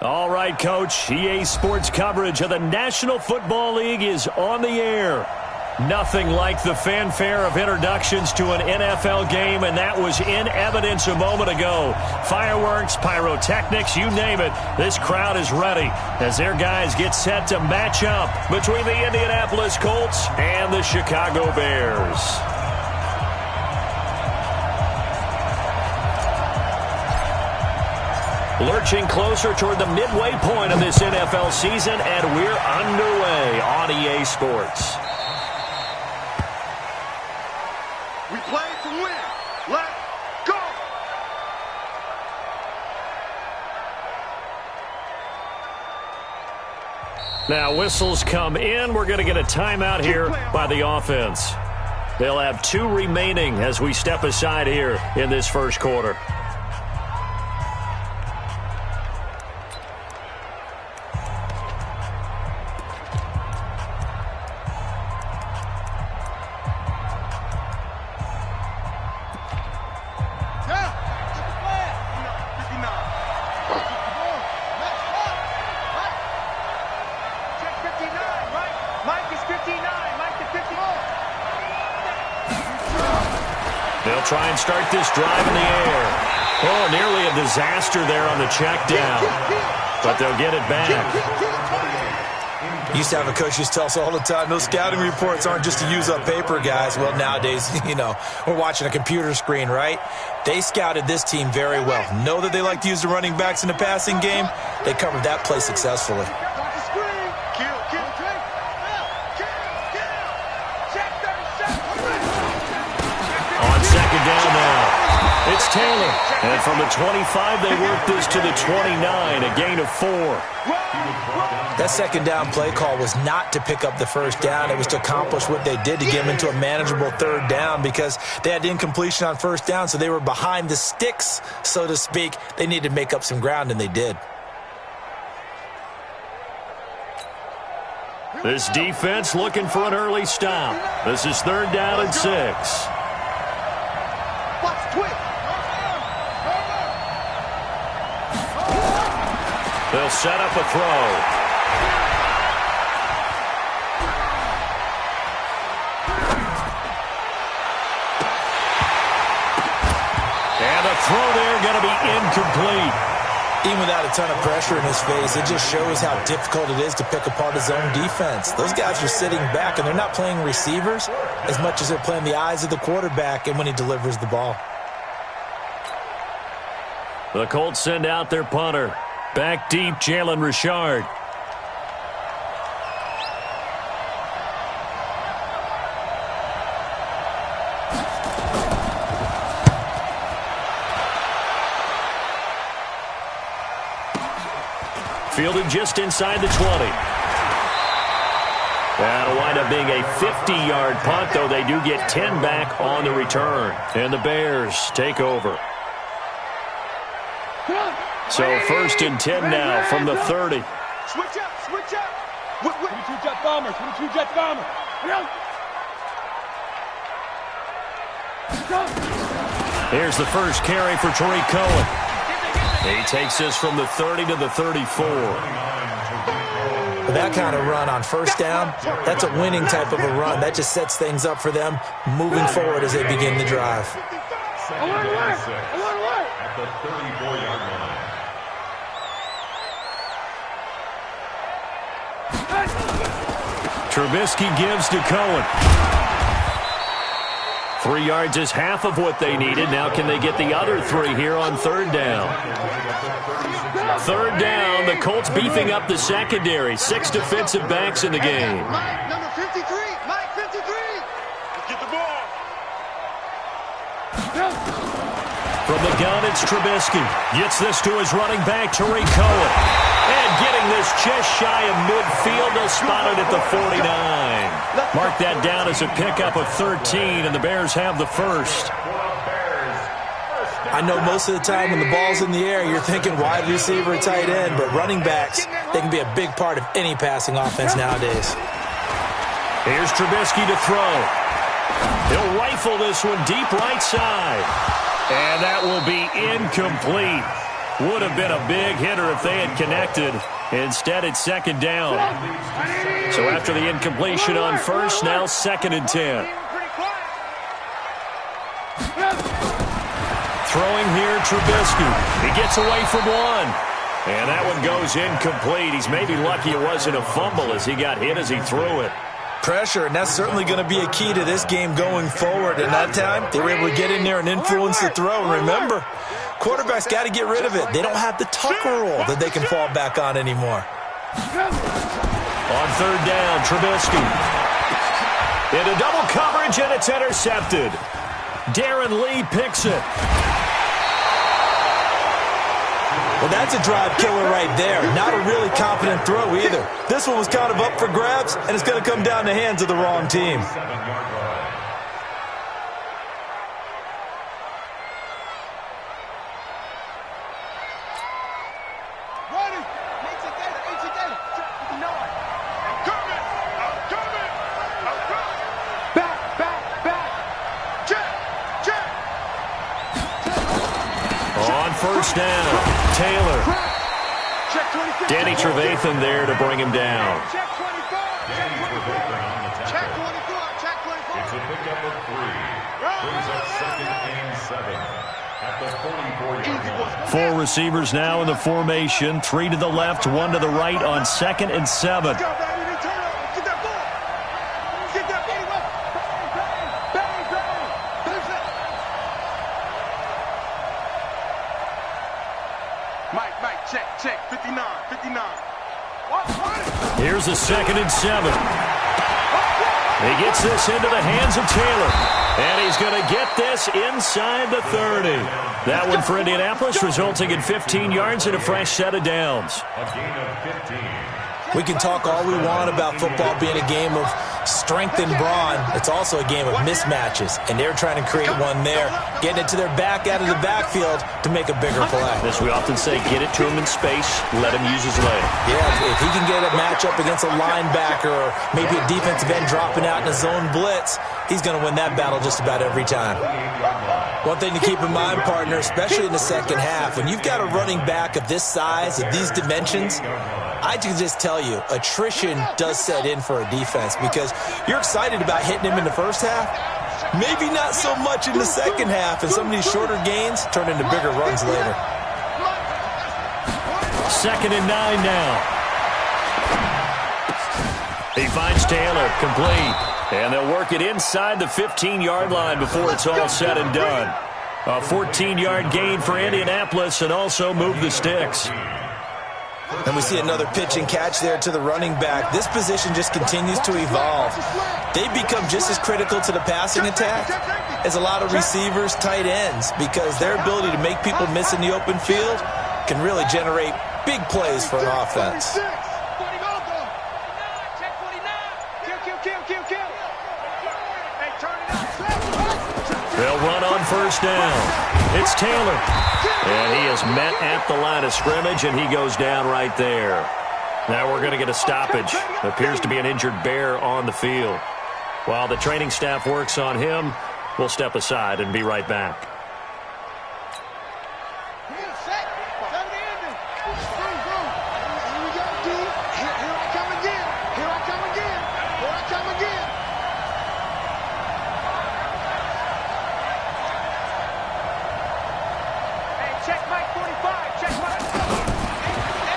All right, Coach. EA Sports coverage of the National Football League is on the air. Nothing like the fanfare of introductions to an NFL game, and that was in evidence a moment ago. Fireworks, pyrotechnics, you name it. This crowd is ready as their guys get set to match up between the Indianapolis Colts and the Chicago Bears. Lurching closer toward the midway point of this NFL season, and we're underway on EA Sports. We play to win. Let's go! Now, whistles come in. We're going to get a timeout here by the offense. They'll have 2 remaining as we step aside here in this first quarter. They'll try and start this drive in the air. Oh, nearly a disaster there on the check down. But they'll get it back. Used to have a coach used to tell us all the time, those scouting reports aren't just to use up paper, guys. Well, nowadays, we're watching a computer screen, right? They scouted this team very well. Know that they like to use the running backs in the passing game. They covered that play successfully. Second down now. It's Taylor. And from the 25, they work this to the 29, a gain of 4. That second down play call was not to pick up the first down. It was to accomplish what they did to get them into a manageable third down because they had incompletion on first down, so they were behind the sticks, so to speak. They needed to make up some ground, and they did. This defense looking for an early stop. This is 3rd down and 6. They'll set up a throw. And a throw there going to be incomplete. Even without a ton of pressure in his face, it just shows how difficult it is to pick apart his own defense. Those guys are sitting back, and they're not playing receivers as much as they're playing the eyes of the quarterback and when he delivers the ball. The Colts send out their punter. Back deep, Jalen Richard. Fielded just inside the 20. That'll wind up being a 50-yard punt, though they do get 10 back on the return. And the Bears take over. So 1st and 10 now from the 30. Switch up, switch up. 22 Jet Bombers, 22 Jet Bombers. Here's the first carry for Tariq Cohen. He takes this from the 30 to the 34. With that kind of run on first down, that's a winning type of a run. That just sets things up for them moving forward as they begin the drive. At the 34-yard line. Trubisky gives to Cohen. 3 yards is half of what they needed. Now can they get the other 3 here on 3rd down? 3rd down, the Colts beefing up the secondary. 6 defensive backs in the game. Mike, number 53. Mike, 53. Let's get the ball. From the gun, it's Trubisky. Gets this to his running back, Tariq Cohen. And getting this just shy of midfield, they'll spot it at the 49. Mark that down as a pickup of 13, and the Bears have the first. I know most of the time when the ball's in the air, you're thinking wide receiver, tight end, but running backs, they can be a big part of any passing offense nowadays. Here's Trubisky to throw. He'll rifle this one deep right side. And that will be incomplete. Would have been a big hitter if they had connected. Instead, it's second down. So after the incompletion on first, now 2nd and 10. Throwing here, Trubisky. He gets away from one. And that one goes incomplete. He's maybe lucky it wasn't a fumble as he got hit as he threw it. Pressure, and that's certainly going to be a key to this game going forward. And that time, they were able to get in there and influence the throw. And remember, quarterbacks got to get rid of it. They don't have the Tucker rule that they can fall back on anymore. On 3rd down, Trubisky. Into double coverage, and it's intercepted. Darren Lee picks it. Well, that's a drive killer right there. Not a really confident throw either. This one was kind of up for grabs, and it's going to come down the hands of the wrong team. First down, Taylor. Danny Trevathan there to bring him down. It's a pickup of 3. Brings up 2nd and 7 at the 44-yard line. 4 receivers now in the formation. 3 to the left, 1 to the right on 2nd and 7. Check, 59. Here's a 2nd and 7. He gets this into the hands of Taylor. And he's going to get this inside the 30. That one for Indianapolis, resulting in 15 yards and a fresh set of downs. A gain of 15. We can talk all we want about football being a game of strength and brawn. It's also a game of mismatches, and they're trying to create one there, getting it to their back out of the backfield to make a bigger play. As we often say, get it to him in space, let him use his leg. Yeah, if he can get a matchup against a linebacker or maybe a defensive end dropping out in a zone blitz, he's going to win that battle just about every time. One thing to keep in mind, partner, especially in the second half, when you've got a running back of this size, of these dimensions, I can just tell you, attrition does set in for a defense because you're excited about hitting him in the first half. Maybe not so much in the second half, and some of these shorter gains turn into bigger runs later. 2nd and 9 now. He finds Taylor, complete. And they'll work it inside the 15-yard line before it's all said and done. A 14-yard gain for Indianapolis and also move the sticks. And we see another pitch and catch there to the running back. This position just continues to evolve. They become just as critical to the passing attack as a lot of receivers, tight ends, because their ability to make people miss in the open field can really generate big plays for an offense. They'll run on first down. It's Taylor. And he is met at the line of scrimmage, and he goes down right there. Now we're going to get a stoppage. Appears to be an injured Bear on the field. While the training staff works on him, we'll step aside and be right back.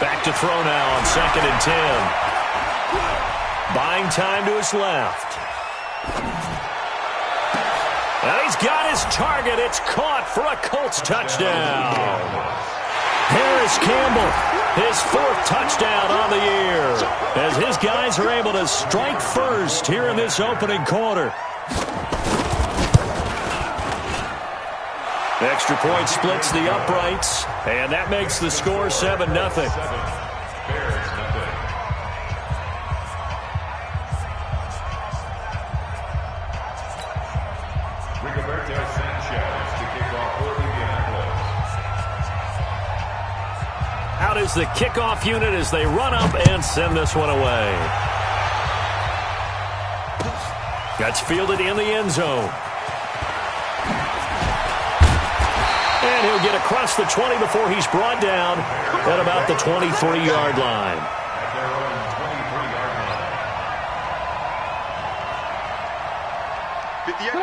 Back to throw now on 2nd and 10. Buying time to his left. And he's got his target. It's caught for a Colts touchdown. Harris Campbell, his 4th touchdown on the year, as his guys are able to strike first here in this opening quarter. Extra point splits the uprights, and that makes the score 7-0. Out is the kickoff unit as they run up and send this one away. That's fielded in the end zone. And he'll get across the 20 before he's brought down at about the 23-yard line.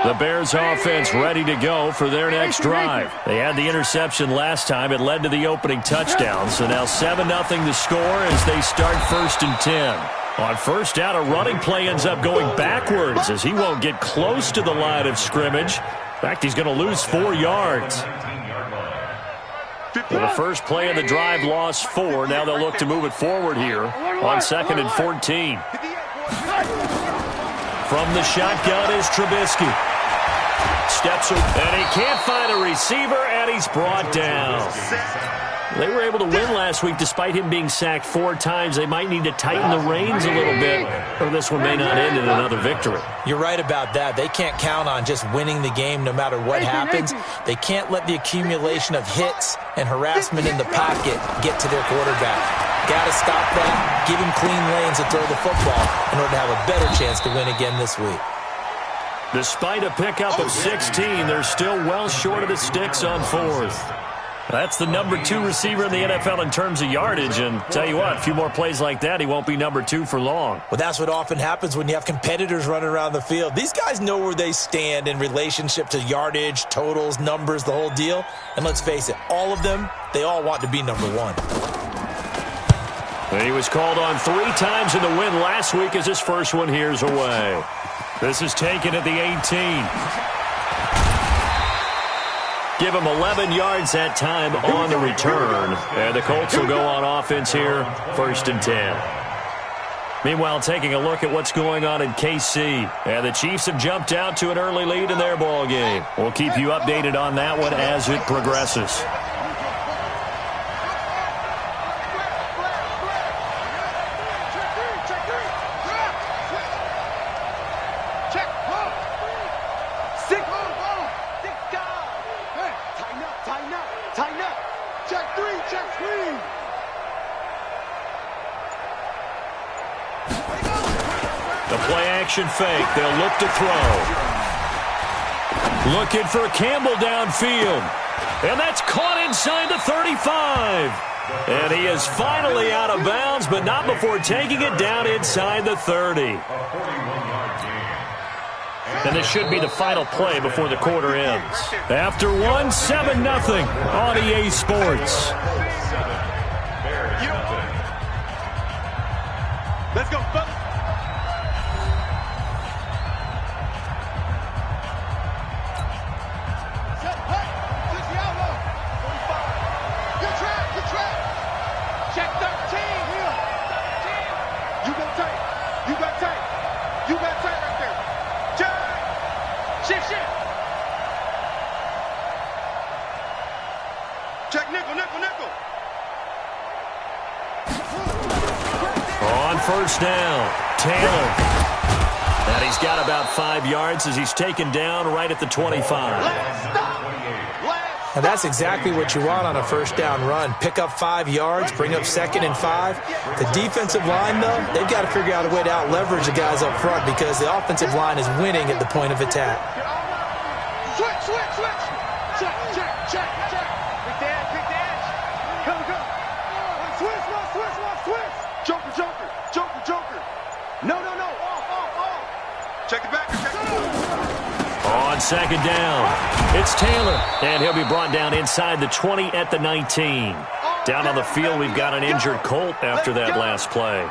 The Bears offense ready to go for their next drive. They had the interception last time. It led to the opening touchdown. So now 7-0 the score as they start 1st and 10. On first down, a running play ends up going backwards as he won't get close to the line of scrimmage. In fact, he's going to lose 4 yards. Well, the first play of the drive lost 4. Now they'll look to move it forward here on 2nd and 14. From the shotgun is Trubisky. Steps up, and he can't find a receiver, and he's brought down. They were able to win last week despite him being sacked 4 times. They might need to tighten the reins a little bit, or this one may not end in another victory. You're right about that. They can't count on just winning the game no matter what happens. They can't let the accumulation of hits and harassment in the pocket get to their quarterback. Got to stop that, give him clean lanes to throw the football in order to have a better chance to win again this week. Despite a pickup of 16, they're still well short of the sticks on 4th. That's the number 2 receiver in the NFL in terms of yardage, and tell you what, a few more plays like that, he won't be number 2 for long. Well, that's what often happens when you have competitors running around the field. These guys know where they stand in relationship to yardage, totals, numbers, the whole deal. And let's face it, all of them, they all want to be number 1. He was called on 3 times in the win last week as his first one here's away. This is taken at the 18. Give him 11 yards that time on the return. And the Colts will go on offense here, 1st and 10. Meanwhile, taking a look at what's going on in KC. And the Chiefs have jumped out to an early lead in their ball game. We'll keep you updated on that one as it progresses. Fake. They'll look to throw. Looking for Campbell downfield. And that's caught inside the 35. And he is finally out of bounds, but not before taking it down inside the 30. And this should be the final play before the quarter ends. After 1, 7-0 on EA Sports. Let's go, fellas. First down, Taylor. And he's got about 5 yards as he's taken down right at the 25. And that's exactly what you want on a first down run. Pick up 5 yards, bring up 2nd and 5. The defensive line, though, they've got to figure out a way to out-leverage the guys up front because the offensive line is winning at the point of attack. Switch. Check. Big dash. Come. Switch. Joker. No. Off. Check it back. On 2nd down, it's Taylor. And he'll be brought down inside the 20 at the 19. Down on the field, we've got an injured Colt after that last play.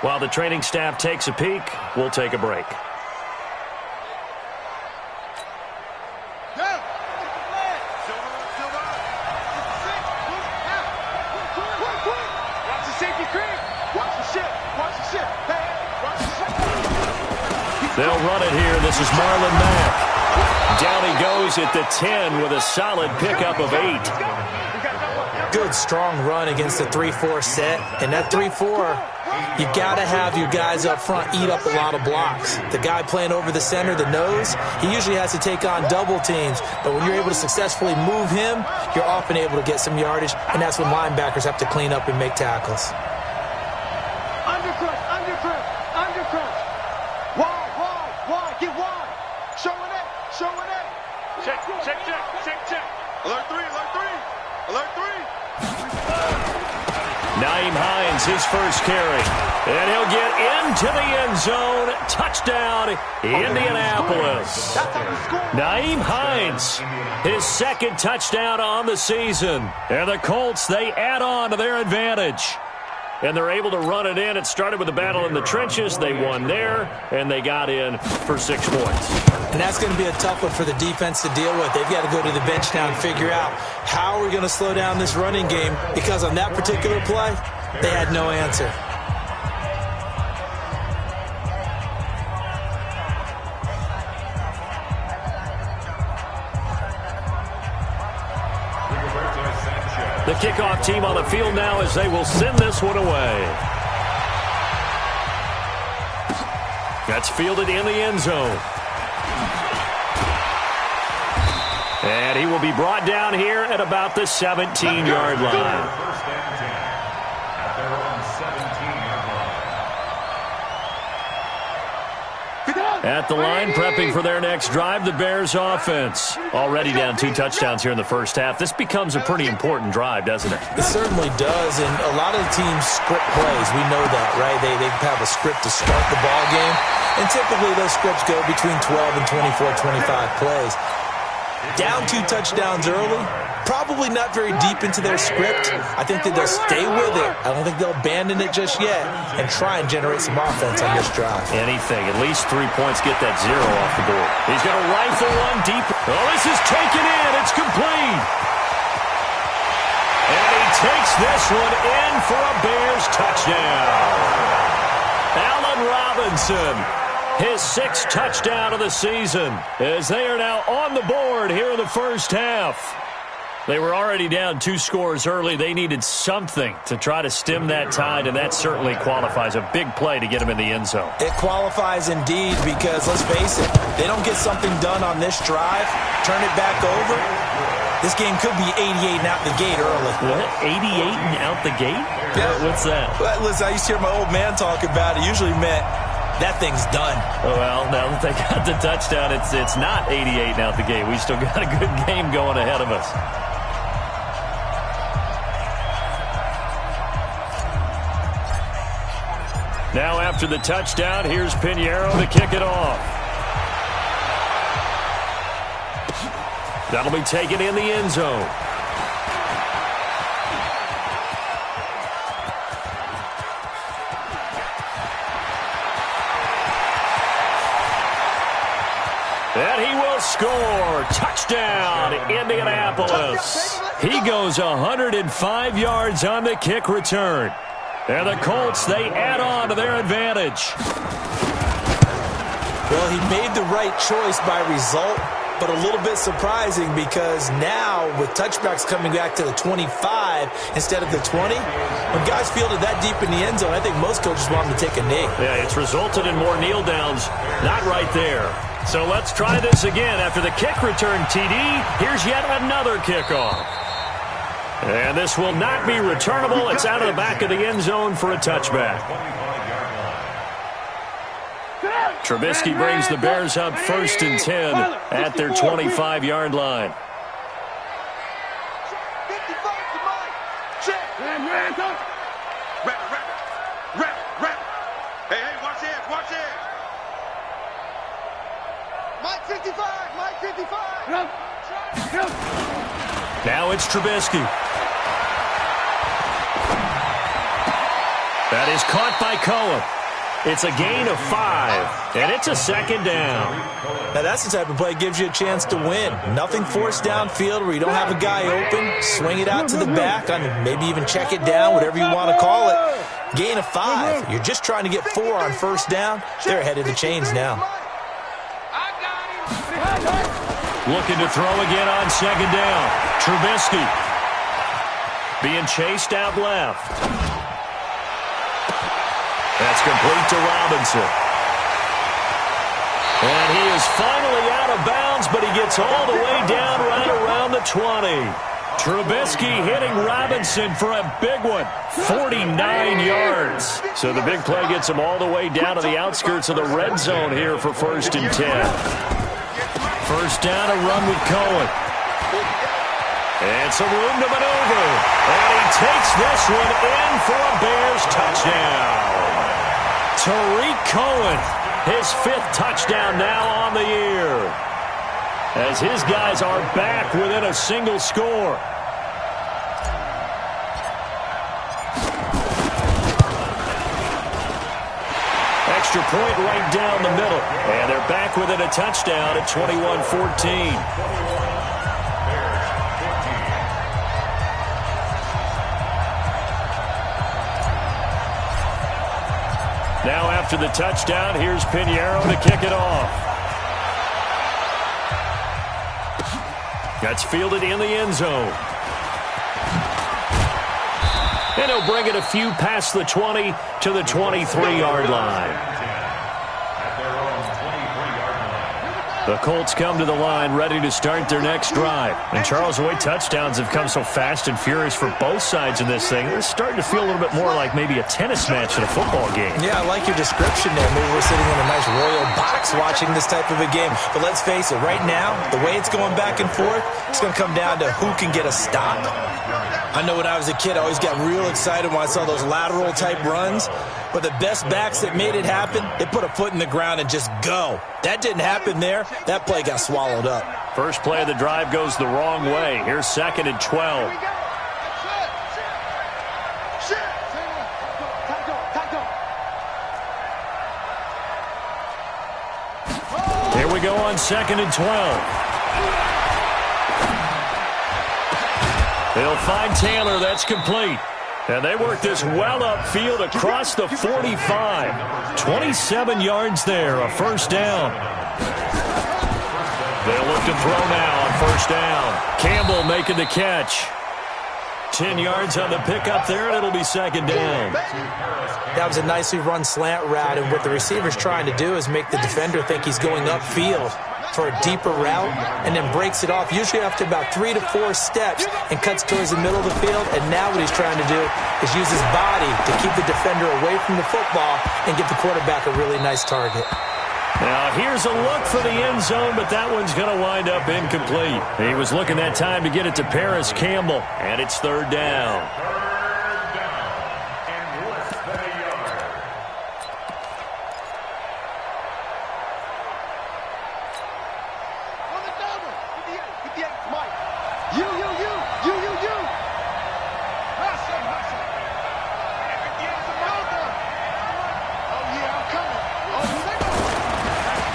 While the training staff takes a peek, we'll take a break. They'll run it here. This is Marlon Mack. Down he goes at the 10 with a solid pickup of 8. Good, strong run against the 3-4 set. And that 3-4, you got to have your guys up front eat up a lot of blocks. The guy playing over the center, the nose, he usually has to take on double teams. But when you're able to successfully move him, you're often able to get some yardage. And that's when linebackers have to clean up and make tackles. Wide. Get wide. Showing it. Check. Alert 3, alert 3, alert 3. Nyheim Hines, his first carry. And he'll get into the end zone. Touchdown, Indianapolis. Nyheim Hines, his second touchdown on the season. And the Colts, they add on to their advantage. And they're able to run it in. It started with a battle in the trenches. They won there, and they got in for 6 points. And that's going to be a tough one for the defense to deal with. They've got to go to the bench now and figure out how are we going to slow down this running game, because on that particular play, they had no answer. The kickoff team on the field now as they will send this one away. That's fielded in the end zone. And he will be brought down here at about the 17-yard line. First and 10 at their own 17-yard line. At the line, prepping for their next drive, the Bears offense. Already down 2 touchdowns here in the first half. This becomes a pretty important drive, doesn't it? It certainly does, and a lot of the teams script plays. We know that, right? They have a script to start the ball game, and typically those scripts go between 12 and 24, 25 plays. Down 2 touchdowns early, probably not very deep into their script. I think that they'll stay with it. I don't think they'll abandon it just yet and try and generate some offense on this drive. Anything. At least 3 points, get that 0 off the board. He's going to rifle one deep. Oh, this is taken in. It's complete. And he takes this one in for a Bears touchdown. Allen Robinson, his 6th touchdown of the season, as they are now on the board here in the first half. They were already down 2 scores early. They needed something to try to stem that tide, and that certainly qualifies. A big play to get them in the end zone. It qualifies indeed, because let's face it, they don't get something done on this drive, turn it back over, this game could be 88 and out the gate early. What? 88 and out the gate? Yeah. What's that? Well, listen, I used to hear my old man talk about it. Usually meant that thing's done. Well, now that they got the touchdown, it's not 88 and out the gate. We still got a good game going ahead of us. Now after the touchdown, here's Pinheiro to kick it off. That'll be taken in the end zone. And he will score. Touchdown, Indianapolis. He goes 105 yards on the kick return. And the Colts, they add on to their advantage. Well, he made the right choice by result, but a little bit surprising, because now with touchbacks coming back to the 25 instead of the 20, when guys fielded that deep in the end zone, I think most coaches want them to take a knee. Yeah, it's resulted in more kneel downs. Not right there. So let's try this again. After the kick return TD, here's yet another kickoff. And this will not be returnable. It's out of the back of the end zone for a touchback. Trubisky brings the Bears up 1st and 10 at their 25-yard line. Hey, watch this, watch this. Mike 55, Mike 55. Now it's Trubisky. That is caught by Cohen. It's a gain of 5, and it's a 2nd down. Now that's the type of play that gives you a chance to win. Nothing forced downfield where you don't have a guy open. Swing it out to the back, maybe even check it down, whatever you want to call it. Gain of 5. You're just trying to get 4 on 1st down. They're ahead of the chains now. Looking to throw again on 2nd down. Trubisky being chased out left. That's complete to Robinson. And he is finally out of bounds, but he gets all the way down right around the 20. Trubisky hitting Robinson for a big one, 49 yards. So the big play gets him all the way down to the outskirts of the red zone here for 1st and 10. 1st down, a run with Cohen. And some room to maneuver. And he takes this one in for a Bears touchdown. Tariq Cohen, his 5th touchdown now on the year, as his guys are back within a single score. Extra point right down the middle. And they're back within a touchdown at 21-14. Now after the touchdown, here's Pinheiro to kick it off. That's fielded in the end zone. And he'll bring it a few past the 20 to the 23-yard line. The Colts come to the line ready to start their next drive. And Charles, the way touchdowns have come so fast and furious for both sides in this thing, it's starting to feel a little bit more like maybe a tennis match in a football game. Yeah, I like your description there. Maybe we're sitting in a nice royal box watching this type of a game. But let's face it, right now, the way it's going back and forth, it's going to come down to who can get a stop. I know when I was a kid, I always got real excited when I saw those lateral-type runs. But the best backs that made it happen, they put a foot in the ground and just go. That didn't happen there. That play got swallowed up. First play of the drive goes the wrong way. Here's 2nd and 12. Here we go on 2nd and 12. They'll find Taylor. That's complete. And they work this well upfield across the 45. 27 yards there, a first down. They'll look to throw now on first down. Campbell making the catch. 10 yards on the pickup there, and it'll be 2nd down. That was a nicely run slant route, and what the receiver's trying to do is make the defender think he's going upfield for a deeper route, and then breaks it off, usually after about 3 to 4 steps, and cuts towards the middle of the field. And now what he's trying to do is use his body to keep the defender away from the football and give the quarterback a really nice target. Now here's a look for the end zone, but that one's going to wind up incomplete. He was looking that time to get it to Paris Campbell, and it's 3rd down.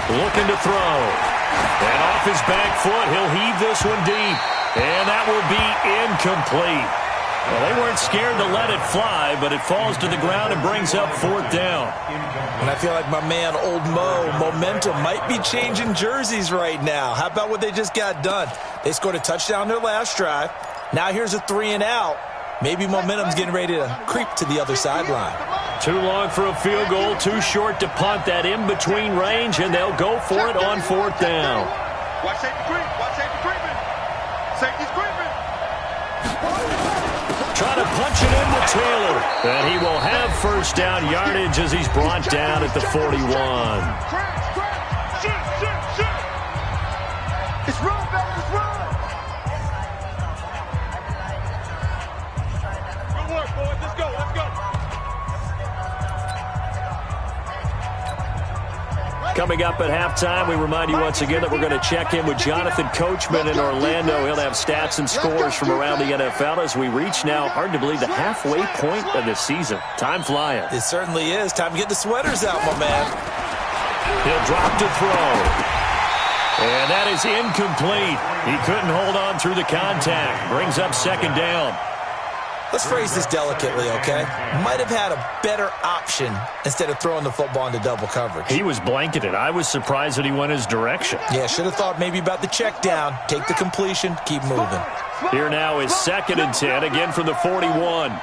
Looking to throw. And off his back foot, he'll heave this one deep. And that will be incomplete. Well, they weren't scared to let it fly, but it falls to the ground and brings up 4th down. And I feel like my man, Old Mo, momentum might be changing jerseys right now. How about what they just got done? They scored a touchdown their last drive. Now here's a 3 and out. Maybe momentum's getting ready to creep to the other sideline. Too long for a field goal, too short to punt. That in-between range, and they'll go for it on 4th down. Watch safety creep. Watch safety creeping. Safety's creeping. Trying to punch it into Taylor. And he will have first down yardage as he's brought down at the 41. It's run, baby. It's run. Good work, boys. Let's go. Let's go. Coming up at halftime, we remind you once again that we're going to check in with Jonathan Coachman in Orlando. He'll have stats and scores from around the NFL as we reach now, hard to believe, the halfway point of the season. Time flying. It certainly is. Time to get the sweaters out, my man. He'll drop to throw. And that is incomplete. He couldn't hold on through the contact. Brings up 2nd down. Let's phrase this delicately, okay? Might have had a better option instead of throwing the football into double coverage. He was blanketed. I was surprised that he went his direction. Yeah, should have thought maybe about the check down, take the completion, keep moving. Here now is 2nd and 10, again from the 41. Turn up.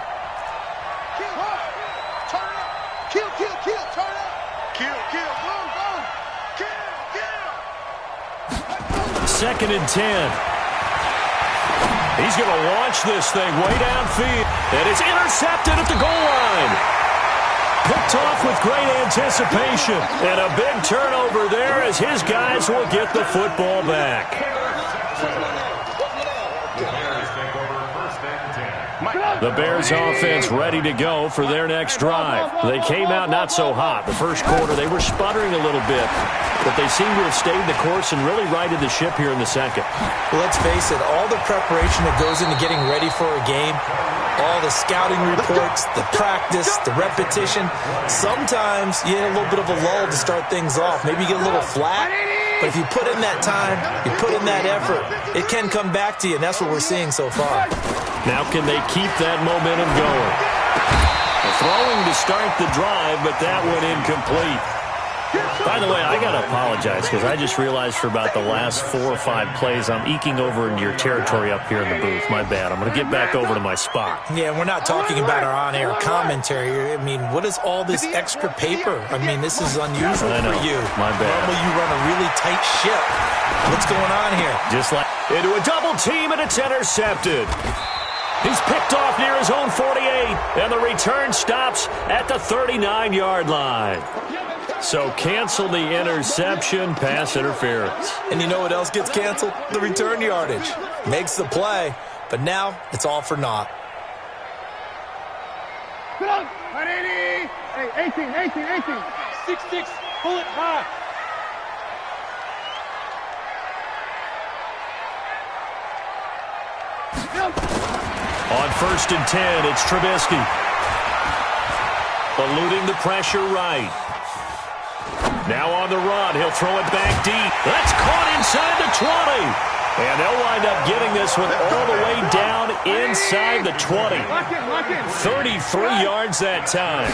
Kill, kill, kill. Turn up. Kill, kill. Go, go. Kill, kill. 2nd and 10. He's going to launch this thing way downfield. And it's intercepted at the goal line. Picked off with great anticipation. And a big turnover there as his guys will get the football back. The Bears offense ready to go for their next drive. They came out not so hot. The first quarter, they were sputtering a little bit, but they seem to have stayed the course and really righted the ship here in the second. Well, let's face it, all the preparation that goes into getting ready for a game, all the scouting reports, the practice, the repetition, sometimes you get a little bit of a lull to start things off. Maybe you get a little flat, but if you put in that time, you put in that effort, it can come back to you, and that's what we're seeing so far. Now can they keep that momentum going? Throwing to start the drive, but that one incomplete. By the way, I got to apologize because I just realized for about the last 4 or 5 plays, I'm eking over into your territory up here in the booth. My bad. I'm going to get back over to my spot. Yeah, we're not talking about our on-air commentary. I mean, what is all this extra paper? I mean, this is unusual for you. My bad. Normally you run a really tight ship. What's going on here? Just like into a double team, and it's intercepted. He's picked off near his own 48, and the return stops at the 39-yard line. So cancel the interception, pass interference. And you know what else gets canceled? The return yardage. Makes the play, but now it's all for naught. Get up! 180! Hey, 18. 6-6, pull it high. On 1st and 10, it's Trubisky. Eluding the pressure right. Now on the run, he'll throw it back deep. That's caught inside the 20. And they'll wind up getting this one all the way down inside the 20. 33 yards that time.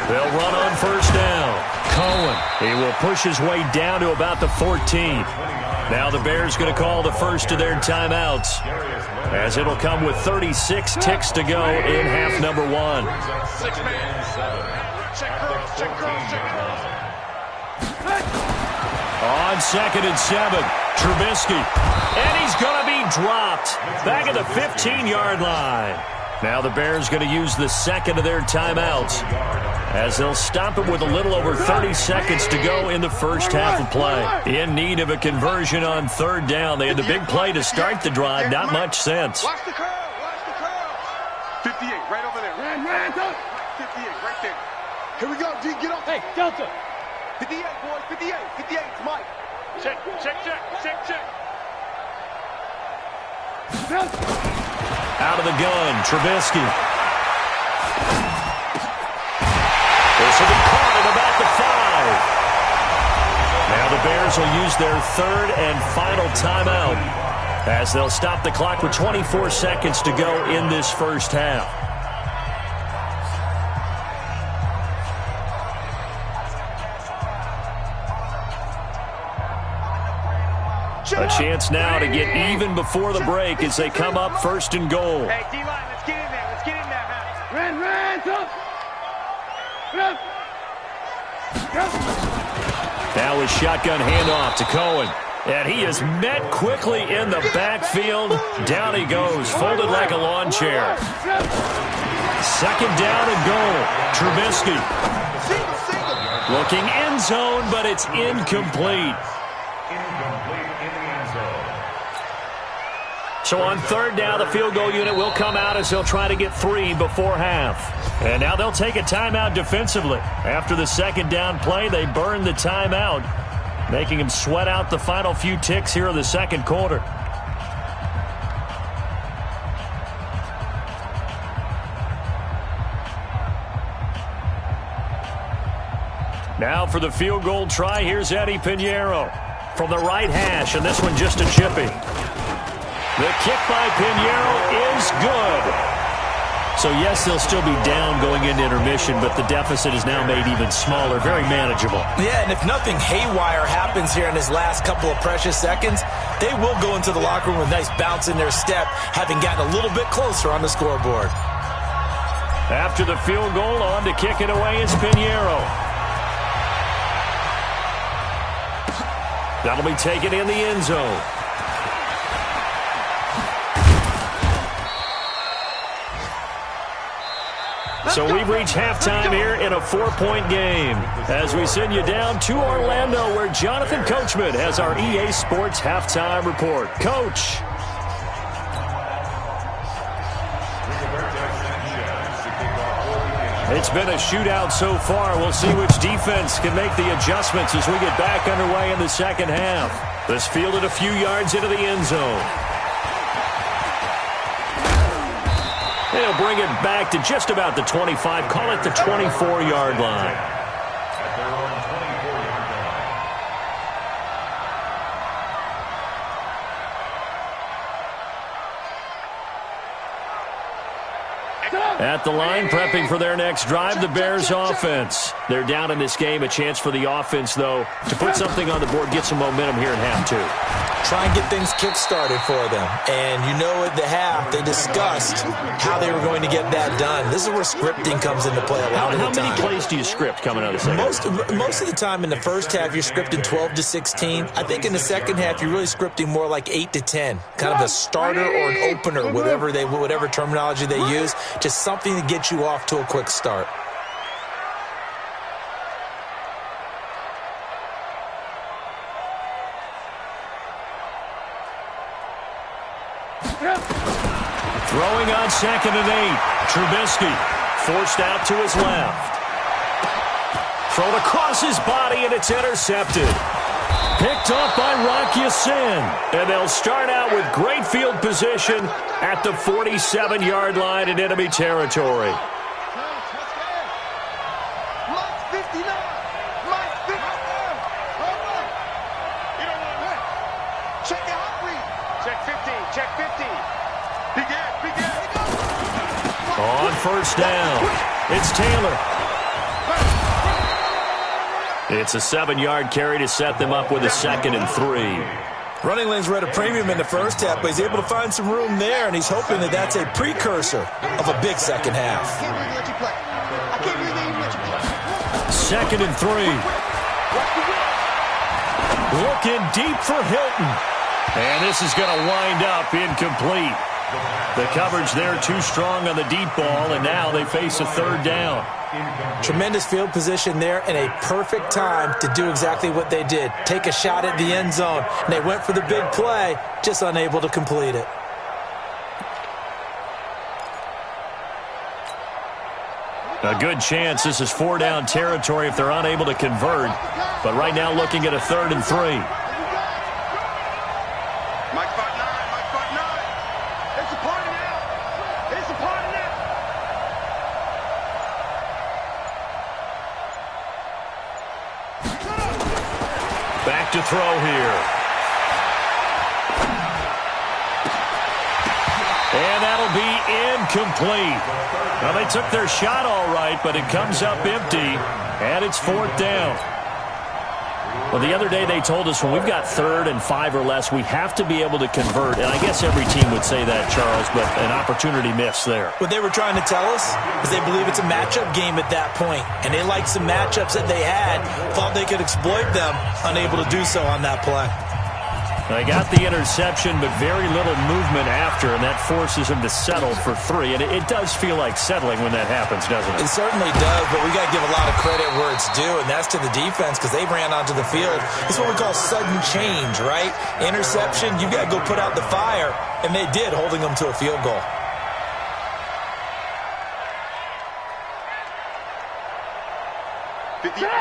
They'll run on 1st down. Cohen, he will push his way down to about the 14. Now the Bears going to call the first of their timeouts, as it'll come with 36 ticks to go in half number 1. On 2nd and 7, Trubisky. And he's going to be dropped back at the 15-yard line. Now the Bears going to use the second of their timeouts, as they'll stop it with a little over 30 seconds to go in the first half of play. In need of a conversion on 3rd down. They had the big play to start the drive. Not much sense. Watch the curl. 58, right over there. Ran, 58, right there. Here we go, D, get up. Hey, Delta. 58, boys, 58, it's Mike. Check. Out of the gun, Trubisky. This will be caught at about the 5. Now the Bears will use their 3rd and final timeout, as they'll stop the clock with 24 seconds to go in this first half. A chance now to get even before the break as they come up 1st and goal. Hey, D-line, let's get in there, man. Ran, Now his shotgun handoff to Cohen. And he is met quickly in the backfield. Down he goes, folded like a lawn chair. 2nd down and goal. Trubisky. Looking end zone, but it's incomplete. So on 3rd down, the field goal unit will come out as they'll try to get 3 before half. And now they'll take a timeout defensively. After the 2nd down play, they burn the timeout, making him sweat out the final few ticks here in the 2nd quarter. Now for the field goal try, here's Eddie Pinheiro from the right hash, and this one just a chippy. The kick by Pinheiro is good. So, yes, they'll still be down going into intermission, but the deficit is now made even smaller, very manageable. Yeah, and if nothing haywire happens here in his last couple of precious seconds, they will go into the locker room with a nice bounce in their step, having gotten a little bit closer on the scoreboard. After the field goal, on to kick it away is Pinheiro. That'll be taken in the end zone. So we've reached halftime here in a 4-point game as we send you down to Orlando, where Jonathan Coachman has our EA Sports halftime report. Coach. It's been a shootout so far. We'll see which defense can make the adjustments as we get back underway in the second half. This fielded a few yards into the end zone. They'll bring it back to just about the 25. Call it the 24-yard line. At their own 24-yard line. At the line, prepping for their next drive, the Bears offense. They're down in this game. A chance for the offense, though, to put something on the board, get some momentum here in half two. Try and get things kick-started for them. And you know at the half, they discussed how they were going to get that done. This is where scripting comes into play a lot of the time. How many plays do you script coming out of the second? Most of the time in the first half, you're scripting 12 to 16. I think in the second half, you're really scripting more like 8 to 10. Kind of a starter or an opener, whatever terminology they use. Just something to get you off to a quick start. Throwing on 2nd and 8. Trubisky forced out to his left. Thrown across his body, and it's intercepted. Picked up by Rocky Sin. And they'll start out with great field position at the 47-yard line in enemy territory. On first down, it's Taylor. It's a 7-yard carry to set them up with a 2nd and 3. Running lanes were at a premium in the first half, but he's able to find some room there, and he's hoping that that's a precursor of a big second half. 2nd and 3. Looking deep for Hilton. And this is going to wind up incomplete. The coverage there too strong on the deep ball, and now they face a 3rd down. Tremendous field position there and a perfect time to do exactly what they did. Take a shot at the end zone, and they went for the big play, just unable to complete it. A good chance this is 4-down territory if they're unable to convert. But right now looking at a 3rd and 3. Back to throw here. And that'll be incomplete. Well, they took their shot all right, but it comes up empty, and it's 4th down. Well, the other day they told us when we've got 3rd and 5 or less, we have to be able to convert. And I guess every team would say that, Charles, but an opportunity missed there. What they were trying to tell us is they believe it's a matchup game at that point, and they liked some matchups that they had, thought they could exploit them, unable to do so on that play. They got the interception, but very little movement after, and that forces him to settle for 3. And it does feel like settling when that happens, doesn't it? It certainly does, but we got to give a lot of credit where it's due, and that's to the defense because they ran onto the field. It's what we call sudden change, right? Interception, you got to go put out the fire, and they did, holding them to a field goal.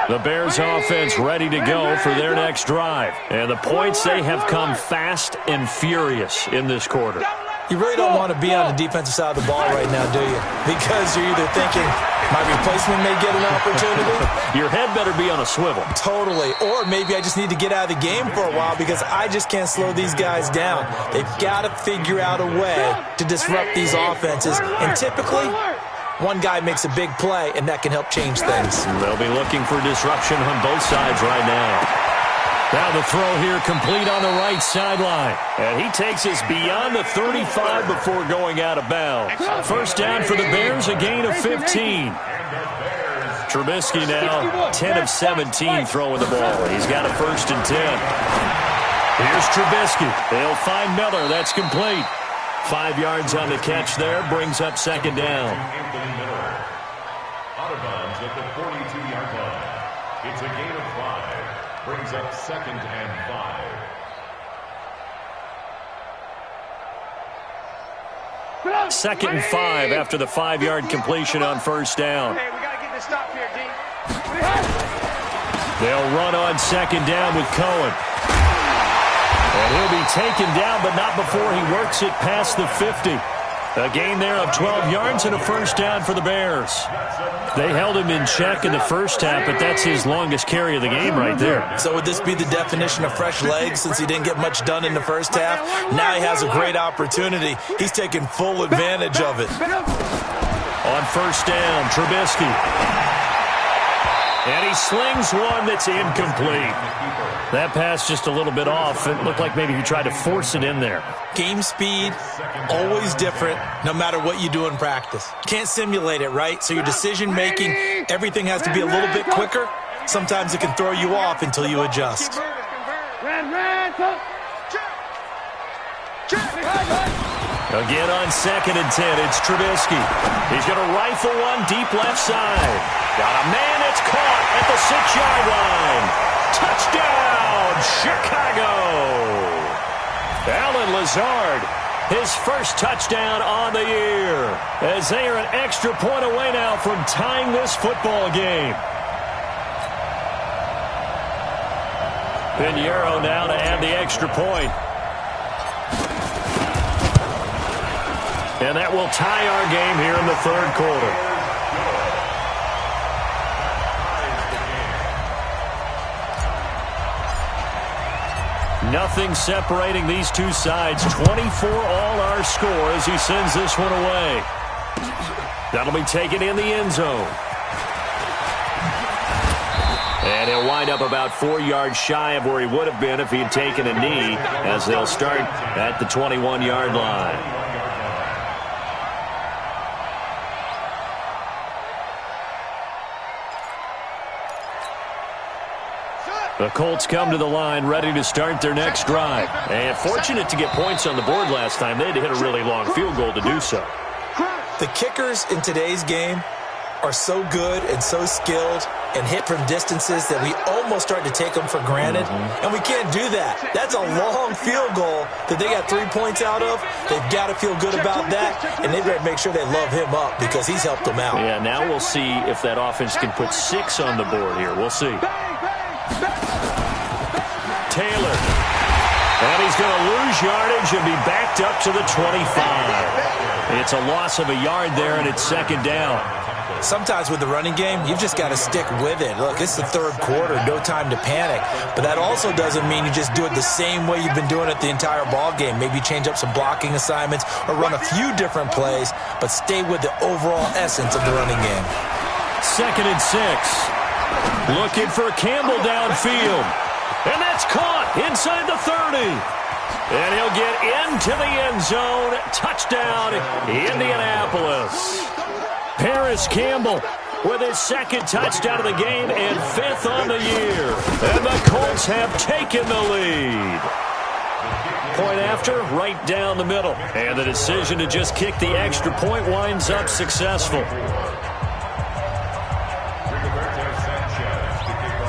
The Bears offense ready to go for their next drive. And the points, they have come fast and furious in this quarter. You really don't want to be on the defensive side of the ball right now, do you? Because you're either thinking, my replacement may get an opportunity. Your head better be on a swivel. Totally. Or maybe I just need to get out of the game for a while because I just can't slow these guys down. They've got to figure out a way to disrupt these offenses. And typically, one guy makes a big play, and that can help change things. They'll be looking for disruption on both sides right now. Now the throw here complete on the right sideline. And he takes us beyond the 35 before going out of bounds. First down for the Bears, a gain of 15. Trubisky now 10 of 17 throwing the ball. He's got a 1st and 10. Here's Trubisky. They'll find Miller. That's complete. 5 yards on the catch there, brings up 2nd down. Anthony Miller, out of bounds at the 42-yard line. It's a gain of 5, brings up 2nd and 5. 2nd and 5 after the 5-yard completion on first down. Hey, we got to get this stop here, D. They'll run on 2nd down with Cohen. And he'll be taken down, but not before he works it past the 50. A gain there of 12 yards and a first down for the Bears. They held him in check in the first half, but that's his longest carry of the game right there. So would this be the definition of fresh legs since he didn't get much done in the first half? Now he has a great opportunity. He's taking full advantage of it. On first down, Trubisky. And he slings one that's incomplete. That pass just a little bit off. It looked like maybe he tried to force it in there. Game speed, always different, no matter what you do in practice. Can't simulate it, right? So your decision-making, everything has to be a little bit quicker. Sometimes it can throw you off until you adjust. Again on 2nd and 10, it's Trubisky. He's going to rifle one deep left side. Got a man, it's caught at the 6-yard line. Touchdown, Chicago! Allen Lazard, his first touchdown on the year, as they are an extra point away now from tying this football game. Pinheiro now to add the extra point. And that will tie our game here in the 3rd quarter. Nothing separating these two sides. 24 all our score as he sends this one away. That'll be taken in the end zone. And he'll wind up about 4 yards shy of where he would have been if he had taken a knee, as they'll start at the 21-yard line. The Colts come to the line ready to start their next drive. And fortunate to get points on the board last time. They had to hit a really long field goal to do so. The kickers in today's game are so good and so skilled and hit from distances that we almost start to take them for granted. And we can't do that. That's a long field goal that they got 3 points out of. They've got to feel good about that, and they've got to make sure they love him up because he's helped them out. Yeah, now we'll see if that offense can put 6 on the board here. We'll see. Taylor. And he's going to lose yardage and be backed up to the 25. It's a loss of a yard there, and it's 2nd down. Sometimes with the running game, you've just got to stick with it. Look, it's the 3rd quarter, no time to panic. But that also doesn't mean you just do it the same way you've been doing it the entire ball game. Maybe change up some blocking assignments or run a few different plays, but stay with the overall essence of the running game. 2nd and 6. Looking for Campbell downfield. And that's caught inside the 30. And he'll get into the end zone. Touchdown, Indianapolis. Paris Campbell with his 2nd touchdown of the game and 5th on the year. And the Colts have taken the lead. Point after, right down the middle. And the decision to just kick the extra point winds up successful.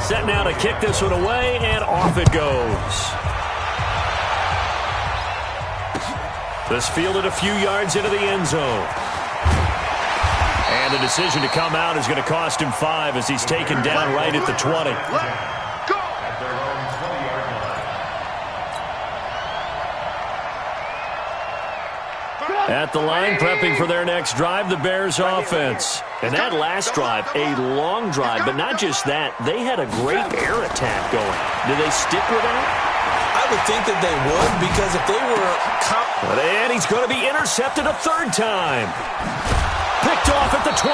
Set now to kick this one away, and off it goes. This fielded a few yards into the end zone. And the decision to come out is going to cost him 5 as he's taken down right at the 20. At the line, prepping for their next drive, the Bears offense. And that last drive, a long drive, but not just that. They had a great air attack going. Do they stick with that? I would think that they would, because if they were... And he's going to be intercepted a 3rd time. Picked off at the 28.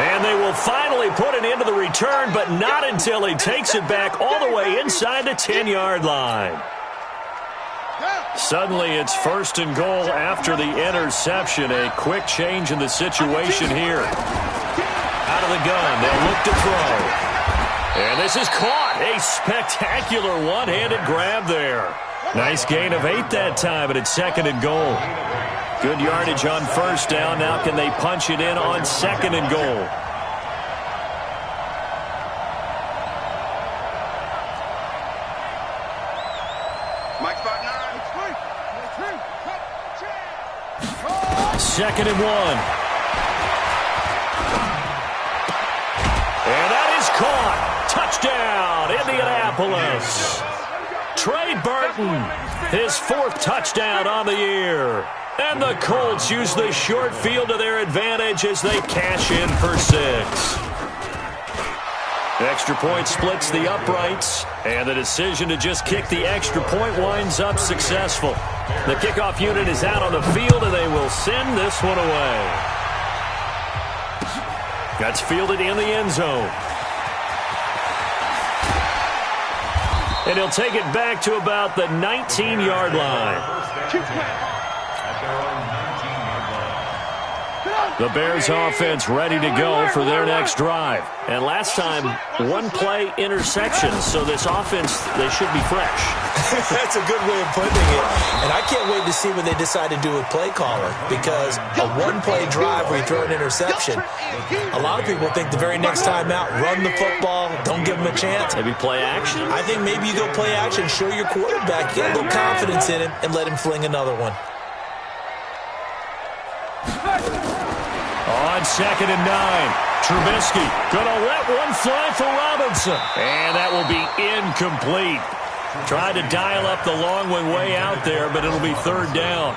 And they will finally put it into the return, but not until he takes it back all the way inside the 10-yard line. Suddenly it's 1st and goal after the interception. A quick change in the situation here. Out of the gun, they'll look to throw. And this is caught. A spectacular one-handed grab there. Nice gain of 8 that time, but it's 2nd and goal. Good yardage on 1st down. Now can they punch it in on 2nd and goal? Mike 5'9". 2nd and 1. And that is caught. Touchdown, Indianapolis. Trey Burton, his 4th touchdown on the year. And the Colts use the short field to their advantage as they cash in for 6. Extra point splits the uprights, and the decision to just kick the extra point winds up successful. The kickoff unit is out on the field, and they will send this one away. That's fielded in the end zone. And he'll take it back to about the 19-yard line. The Bears offense ready to go for their next drive. And last time, 1-play interception. So this offense, they should be fresh. That's a good way of putting it. And I can't wait to see what they decide to do with play calling. Because a 1-play drive where you throw an interception, a lot of people think the very next time out, run the football, don't give them a chance. Maybe play action? I think maybe you go play action, show your quarterback, get a little confidence in him, and let him fling another one. On 2nd and 9, Trubisky going to let one fly for Robinson. And that will be incomplete. Tried to dial up the long one way out there, but it'll be 3rd down.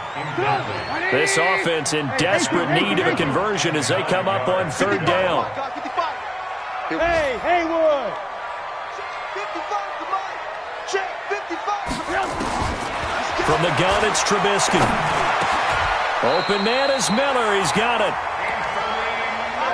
This offense in desperate need of a conversion as they come up on 3rd down. Hey, Haywood! From the gun, it's Trubisky. Open man is Miller. He's got it.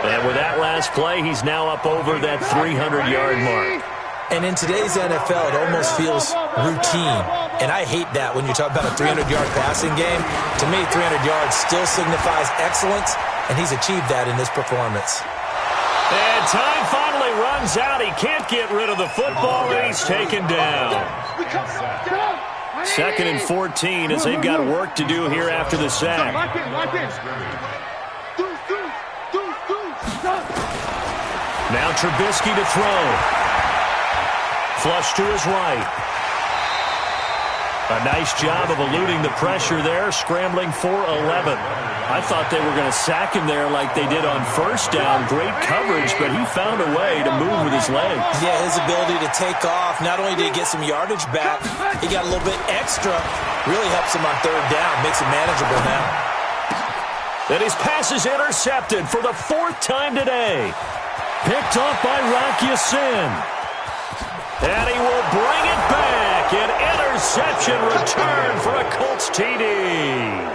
And with that last play, he's now up over that 300-yard mark. And in today's NFL, it almost feels routine. And I hate that when you talk about a 300-yard passing game. To me, 300 yards still signifies excellence, and he's achieved that in this performance. And time finally runs out. He can't get rid of the football, and he's taken down. 2nd and 14 as they've got work to do here after the sack. Now Trubisky to throw. Flush to his right. A nice job of eluding the pressure there, scrambling for 11. I thought they were going to sack him there like they did on 1st down. Great coverage, but he found a way to move with his legs. Yeah, his ability to take off, not only did he get some yardage back, he got a little bit extra. Really helps him on 3rd down, makes it manageable now. And his pass is intercepted for the 4th time today. Picked off by Rocky Sin. And he will bring it back. An interception return for a Colts TD.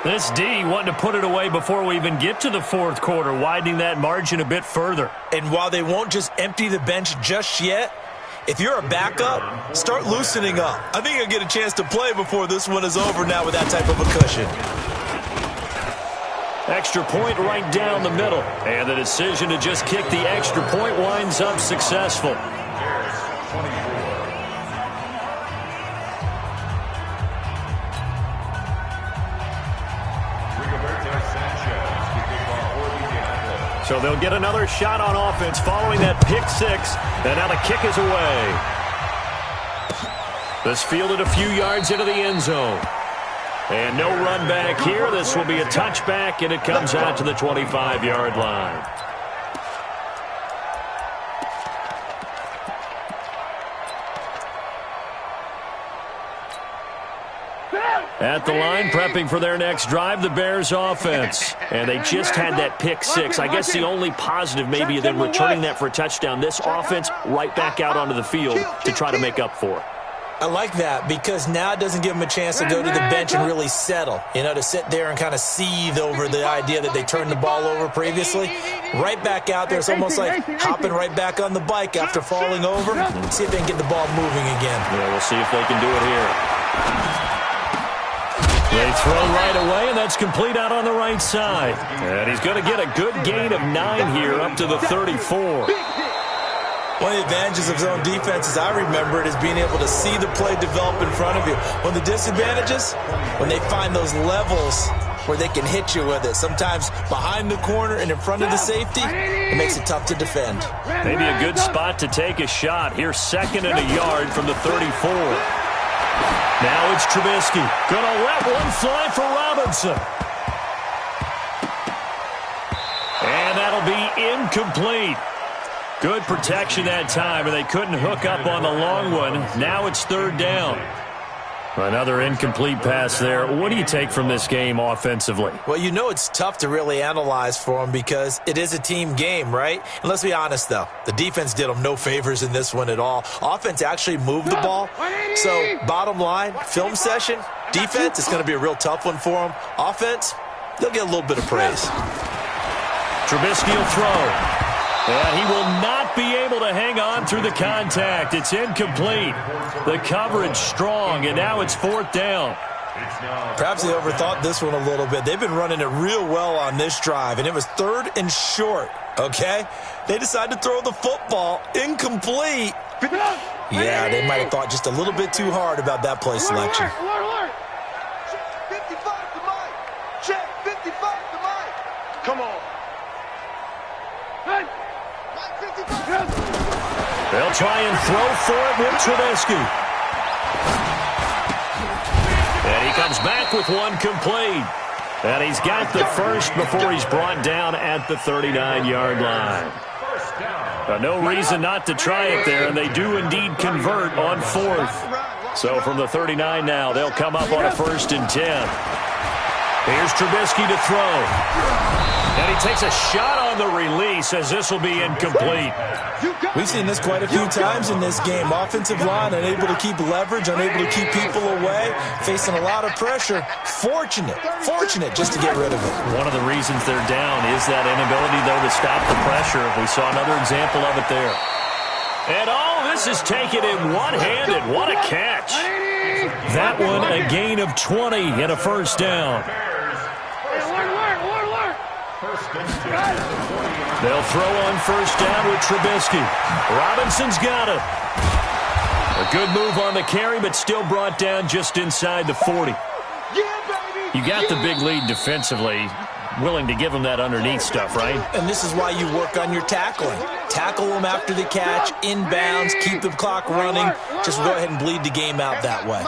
This D wanting to put it away before we even get to the 4th quarter, widening that margin a bit further. And while they won't just empty the bench just yet, if you're a backup, start loosening up. I think you'll get a chance to play before this one is over now with that type of a cushion. Extra point right down the middle. And the decision to just kick the extra point winds up successful. So they'll get another shot on offense following that pick 6. And now the kick is away. This fielded a few yards into the end zone. And no run back here. This will be a touchback, and it comes out to the 25-yard line. At the line, prepping for their next drive, the Bears offense. And they just had that pick 6. I guess the only positive maybe of them returning that for a touchdown. This offense right back out onto the field to try to make up for it. I like that because now it doesn't give them a chance to go to the bench and really settle. You know, to sit there and kind of seethe over the idea that they turned the ball over previously. Right back out there. It's almost like hopping right back on the bike after falling over. See if they can get the ball moving again. Yeah, we'll see if they can do it here. They throw right away, and that's complete out on the right side. And he's going to get a good gain of 9 here up to the 34. One of the advantages of zone defense, as I remember it, is being able to see the play develop in front of you. One of the disadvantages, when they find those levels where they can hit you with it. Sometimes behind the corner and in front of the safety, it makes it tough to defend. Maybe a good spot to take a shot. Here's 2nd and a yard from the 34. Now it's Trubisky. Gonna let one fly for Robinson. And that'll be incomplete. Good protection that time, and they couldn't hook up on the long one. Now it's third down. Another incomplete pass there. What do you take from this game offensively? Well, you know it's tough to really analyze for them because it is a team game, right? And let's be honest, though. The defense did them no favors in this one at all. Offense actually moved the ball. So, bottom line, film session, defense, it's going to be a real tough one for them. Offense, they'll get a little bit of praise. Trubisky will throw. And he will not be able to hang on through the contact. It's incomplete. The coverage strong, and now it's fourth down. Perhaps they overthought this one a little bit. They've been running it real well on this drive, and it was third and short, okay? They decided to throw the football incomplete. Yeah, they might have thought just a little bit too hard about that play selection. Check 55 to Mike. Check 55 to Mike. Come on. They'll try and throw for it with Trubisky. And he comes back with one complete. And he's got the first before he's brought down at the 39-yard line. No reason not to try it there, and they do indeed convert on fourth. So from the 39 now, they'll come up on a 1st and 10. Here's Trubisky to throw. And he takes a shot on the release as this will be incomplete. We've seen this quite a few times in this game. Offensive line unable to keep leverage, unable to keep people away, facing a lot of pressure. Fortunate just to get rid of it. One of the reasons they're down is that inability, though, to stop the pressure. We saw another example of it there. And this is taken in one-handed. What a catch. That one a gain of 20 and a first down. They'll throw on first down with Trubisky. Robinson's got it. A good move on the carry, but still brought down just inside the 40. You got the big lead defensively. Willing to give them that underneath stuff, right? And this is why you work on your tackling. Tackle them after the catch, inbounds, keep the clock running. Just go ahead and bleed the game out that way.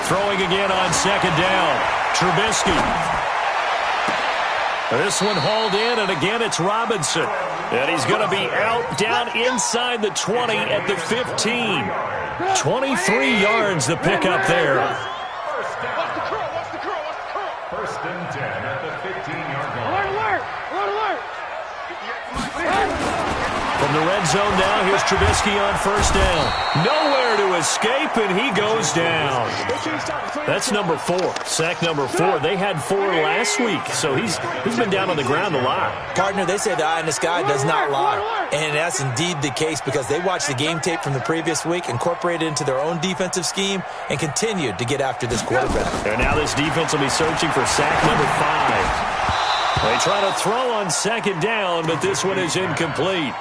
Throwing again on second down. Trubisky. This one hauled in, and again it's Robinson. And he's going to be out down inside the 20 at the 15. 23 yards the pickup there. First and 10 at the 15-yard line. From the red zone now, here's Trubisky on first down. Nowhere to escape, and he goes down. That's number 4, sack number 4. They had 4 last week, so he's been down on the ground a lot. Partner, they say the eye in the sky does not lie. And that's indeed the case because they watched the game tape from the previous week, incorporated it into their own defensive scheme, and continued to get after this quarterback. And now this defense will be searching for sack number 5. They try to throw on second down, but this one is incomplete.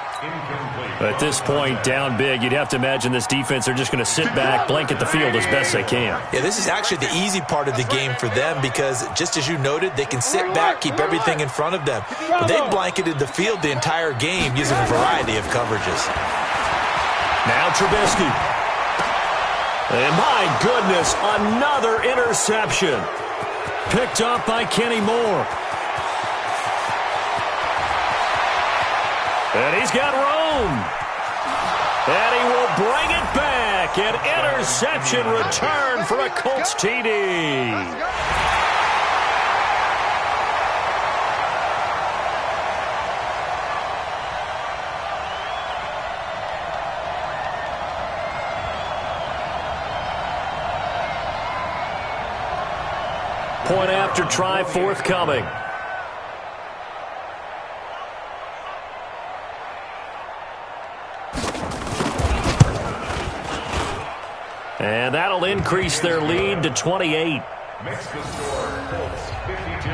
At this point, down big, you'd have to imagine this defense, they're just going to sit back, blanket the field as best they can. Yeah, this is actually the easy part of the game for them because, just as you noted, they can sit back, keep everything in front of them. But they blanketed the field the entire game using a variety of coverages. Now Trubisky. And my goodness, another interception. Picked up by Kenny Moore. And he's got room. And he will bring it back. An interception return for a Colts TD. Point after try forthcoming. And that'll increase their lead to 28. Makes the score Colts 52,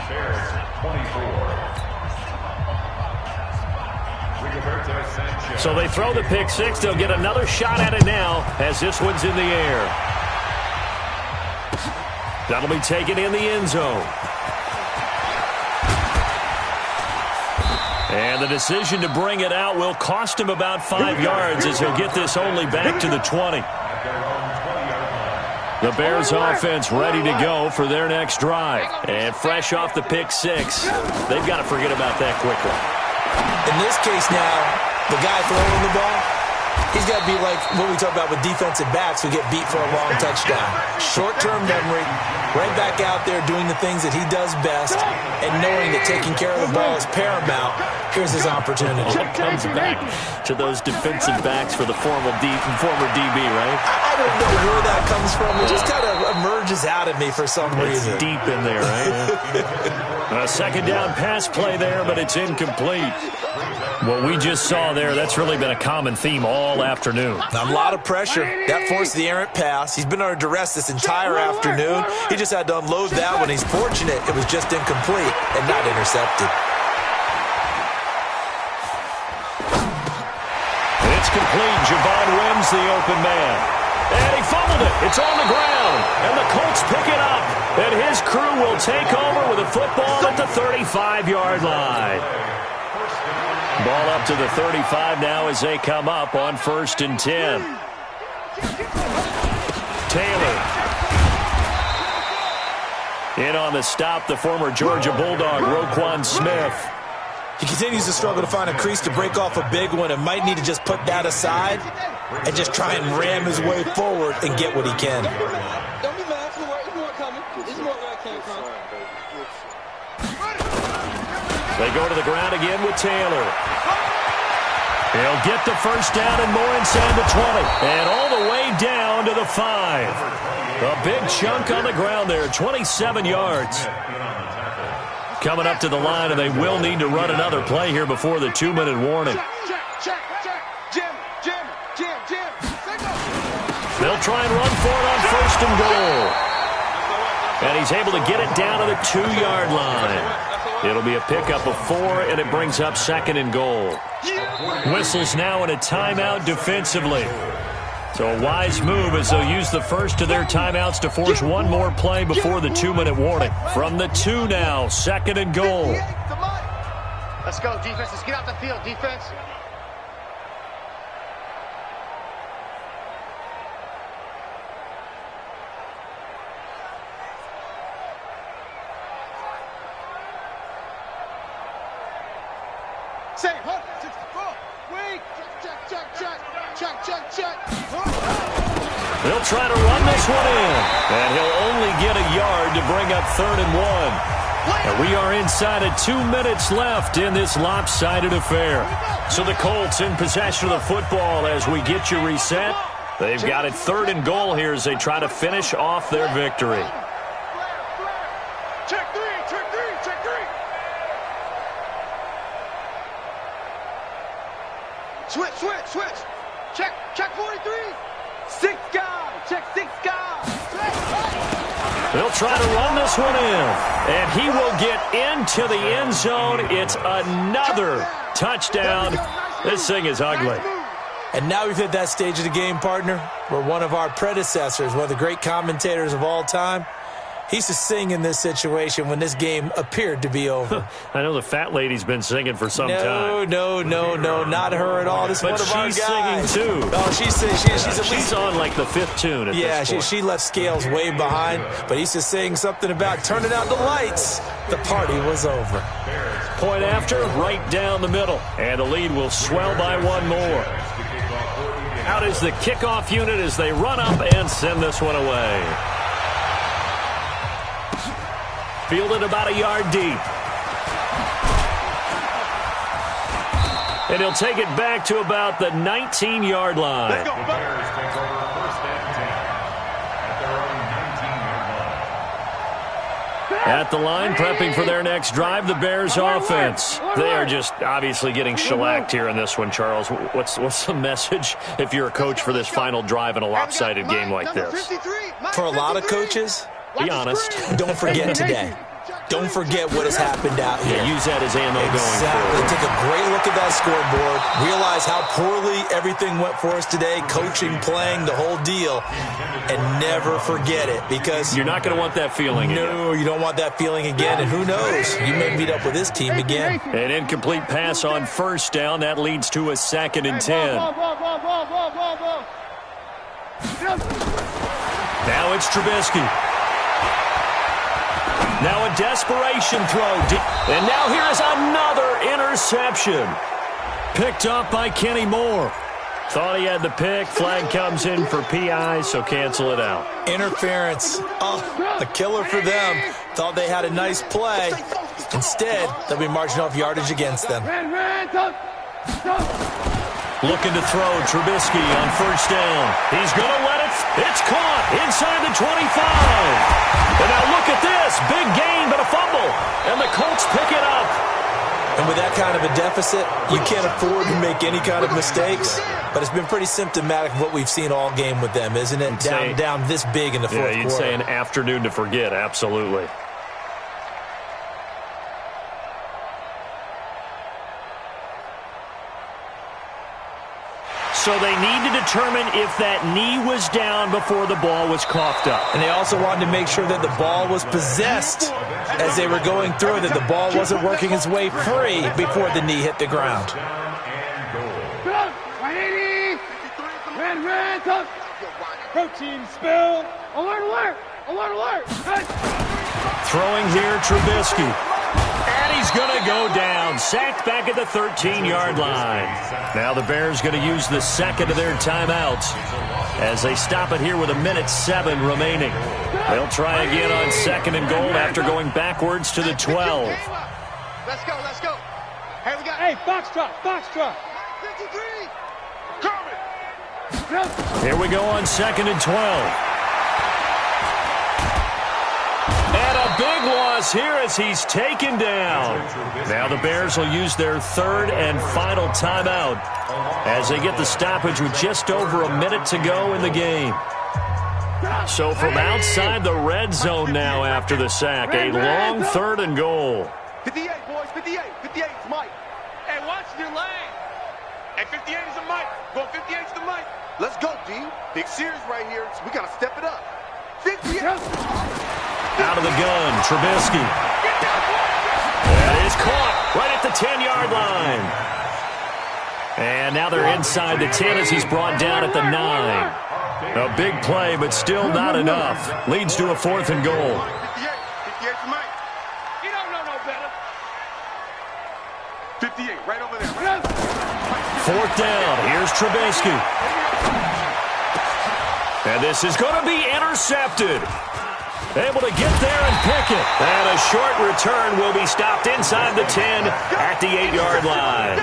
Bears 24. So they throw the pick six. They'll get another shot at it now as this one's in the air. That'll be taken in the end zone. And the decision to bring it out will cost him about 5 yards as he'll get this only back to the 20. The Bears offense ready to go for their next drive. And fresh off the pick six, they've got to forget about that quickly. In this case now, the guy throwing the ball, he's got to be like what we talk about with defensive backs who get beat for a long touchdown. Short-term memory, right back out there doing the things that he does best, and knowing that taking care of the ball is paramount. Here's his opportunity. It comes back to those defensive backs for the former DB, right? I don't know where that comes from. It just kind of emerges out of me for some reason. It's deep in there, right? A second down pass play there, but it's incomplete. What we just saw there, that's really been a common theme all afternoon. A lot of pressure. That forced the errant pass. He's been under duress this entire afternoon. He just had to unload that one. He's fortunate it was just incomplete and not intercepted. It's complete. Javon wins the open man. And he fumbled it. It's on the ground. And the Colts pick it up. And his crew will take over with a football at the 35-yard line. Ball up to the 35 now as they come up on 1st and 10. Taylor. In on the stop, the former Georgia Bulldog, Roquan Smith. He continues to struggle to find a crease to break off a big one and might need to just put that aside and just try and ram his way forward and get what he can. Don't be mad. It's more coming. It's more where I came from. They go to the ground again with Taylor. He'll get the first down and more inside the 20. And all the way down to the 5. A big chunk on the ground there, 27 yards. Coming up to the line, and they will need to run another play here before the 2-minute warning. They'll try and run for it on 1st and goal. And he's able to get it down to the 2-yard line. It'll be a pickup of 4, and it brings up 2nd and goal. Whistles now in a timeout defensively. So a wise move as they'll use the first of their timeouts to force one more play before the 2-minute warning. From the 2 now, 2nd and goal. Let's go, defense. Let's get out the field, defense. Say, hold, wait, check. They'll try to run this one in, and he'll only get a yard to bring up 3rd and 1. And we are inside of 2 minutes left in this lopsided affair. So the Colts in possession of the football as we get you reset. They've got it 3rd and goal here as they try to finish off their victory. Check three. Switch. Check 43. 6 guys. Check 6 guys. They'll try to run this one in, and he will get into the end zone. It's another touchdown. This thing is ugly. And now we've hit that stage of the game, partner, where one of our predecessors, one of the great commentators of all time, he used to sing in this situation when this game appeared to be over. I know the fat lady's been singing for some time. No, not her at all. This is one of our guys. But she's singing too. Oh, she's at least, she's on like the 5th tune at this point. She left Scales way behind, but he used to sing something about turning out the lights. The party was over. Point after, right down the middle, and the lead will swell by 1 more. Out is the kickoff unit as they run up and send this one away. Fielded about a yard deep. And he'll take it back to about the 19-yard line. Let's go. Bears take over 1st and 10 at their own 19-yard line. At the line, prepping for their next drive, the Bears offense. They are just obviously getting shellacked here in this one, Charles. What's the message if you're a coach for this final drive in a lopsided game like this? For a lot of coaches, be honest. Don't forget today. Don't forget what has happened out here. Yeah, use that as ammo going Exactly. forward. Take a great look at that scoreboard. Realize how poorly everything went for us today. Coaching, playing, the whole deal. And never forget it because you're not going to want that feeling again. No, you don't want that feeling again. And who knows? You may meet up with this team again. An incomplete pass on 1st down. That leads to a 2nd and 10. Now it's Trubisky. Now a desperation throw. And now here is another interception. Picked up by Kenny Moore. Thought he had the pick. Flag comes in for PI, so cancel it out. Interference. Oh, a killer for them. Thought they had a nice play. Instead, they'll be marching off yardage against them. Looking to throw, Trubisky on first down. He's going to let it. It's caught inside the 25. And now look at this. Big gain, but a fumble. And the Colts pick it up. And with that kind of a deficit, you can't afford to make any kind of mistakes. But it's been pretty symptomatic of what we've seen all game with them, isn't it? Down this big in the fourth quarter. Yeah, you'd say an afternoon to forget, absolutely. So they need to determine if that knee was down before the ball was coughed up. And they also wanted to make sure that the ball was possessed as they were going through, that the ball wasn't working its way free before the knee hit the ground. Protein spill. Alert, alert. Alert, alert. Throwing here, Trubisky. And he's going to go down. Sacked back at the 13-yard line. Now the Bears going to use the second of their timeouts as they stop it here with 1:07 remaining. They'll try again on second and goal after going backwards to the 12. Let's go, let's go. Hey, we got. Hey, foxtrot, foxtrot. 53. Coming. Here we go on second and 12. Big loss here as he's taken down. Now the Bears will use their third and final timeout as they get the stoppage with just over a minute to go in the game. So from outside the red zone now after the sack, a long third and goal. 58, boys, 58. 58 is Mike. Hey, watch your lane. Hey, 58 is a Mike. Go 58 is the Mike. Let's go, D. Big series right here. So we got to step it up. 58. Out of the gun, Trubisky. That is caught right at the 10-yard line. And now they're inside the 10 as he's brought down at the 9. A big play, but still not enough. Leads to a fourth and goal. 58 for Mike. You don't know no better. 58, right over there. Fourth down. Here's Trubisky. And this is going to be intercepted. Able to get there and pick it. And a short return will be stopped inside the 10 at the 8-yard line.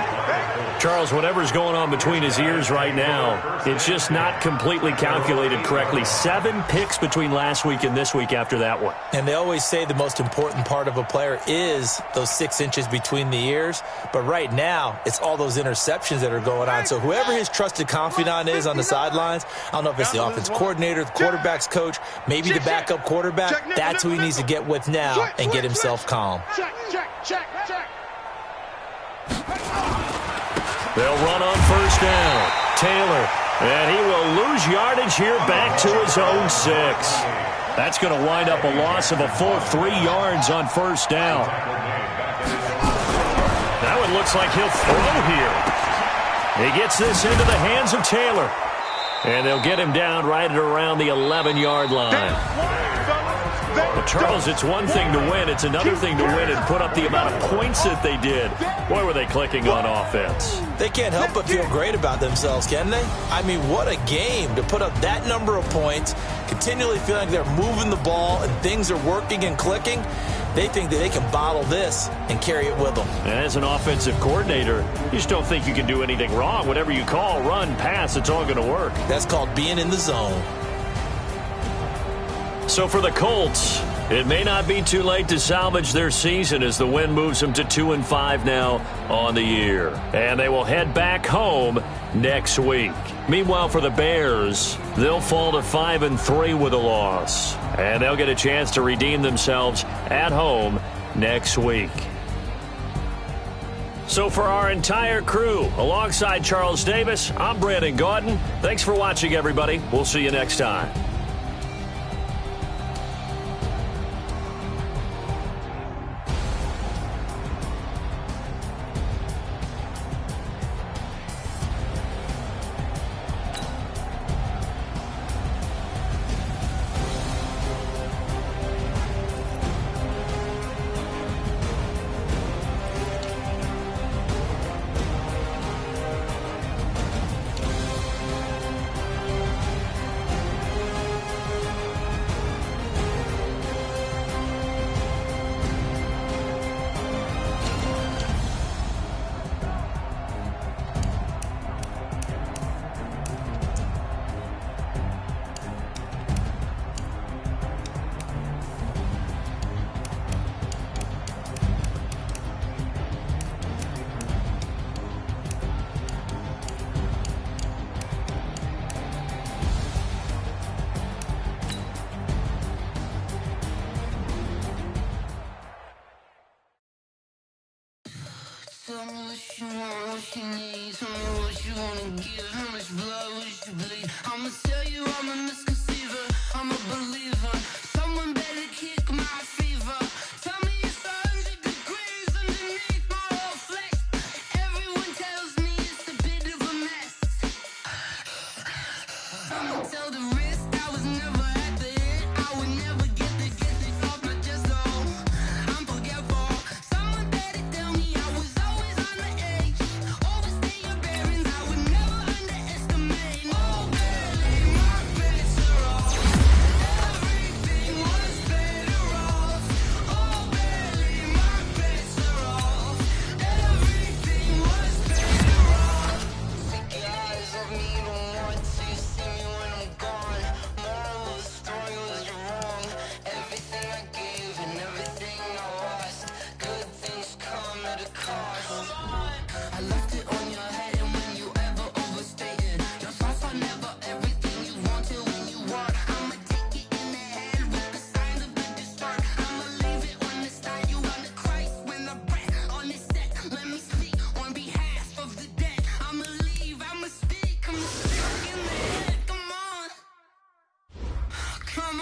Charles, whatever's going on between his ears right now, it's just not completely calculated correctly. 7 picks between last week and this week after that one. And they always say the most important part of a player is those 6 inches between the ears. But right now, it's all those interceptions that are going on. So whoever his trusted confidant is on the sidelines, I don't know if it's the offense coordinator, the quarterback's coach, maybe the backup quarterback, that's who he needs to get with now and get himself calm. Check. They'll run on first down. Taylor, and he will lose yardage here back to his own 6. That's going to wind up a loss of a full 3 yards on first down. Now it looks like he'll throw here. He gets this into the hands of Taylor. And they'll get him down right at around the 11-yard line. Well, Charles, it's one thing to win. It's another thing to win and put up the amount of points that they did. Boy, were they clicking on offense. They can't help but feel great about themselves, can they? I mean, what a game to put up that number of points, continually feeling like they're moving the ball and things are working and clicking. They think that they can bottle this and carry it with them. And as an offensive coordinator, you just don't think you can do anything wrong. Whatever you call, run, pass, it's all going to work. That's called being in the zone. So for the Colts, it may not be too late to salvage their season as the win moves them to 2-5 now on the year. And they will head back home next week. Meanwhile, for the Bears, they'll fall to 5-3 with a loss. And they'll get a chance to redeem themselves at home next week. So for our entire crew, alongside Charles Davis, I'm Brandon Gaudin. Thanks for watching, everybody. We'll see you next time. Tell me what you want, what you need. Tell me what you wanna give. How much blood would you bleed? I'ma tell you I'm a misconceiver. I'm a believer. Someone better kick my fever. Tell me it's 100 degrees underneath my whole flesh. Everyone tells me it's a bit of a mess. I'ma tell the risk I was never at the end. I would never get this off my chest though. I'm forgetful. Someone better tell me I was always on the edge. Overstay your bearings, I would never underestimate. Oh, barely my bets are off. Everything was better off. Oh, barely my bets are off. Everything was better off. Take your eyes off me, don't want to see me when I'm gone. Moral of the story was you're wrong. Everything I gave and everything I lost. Good things come at a cost. I left it on your head, and when you ever overstay it, your thoughts are never everything you wanted when you want. I'ma take it in the head with the signs of the distort. I'ma leave it on the side. You on the Christ when the breath on this set. Let me speak on behalf of the dead. I'ma leave, I'ma speak in the head. Come on. Come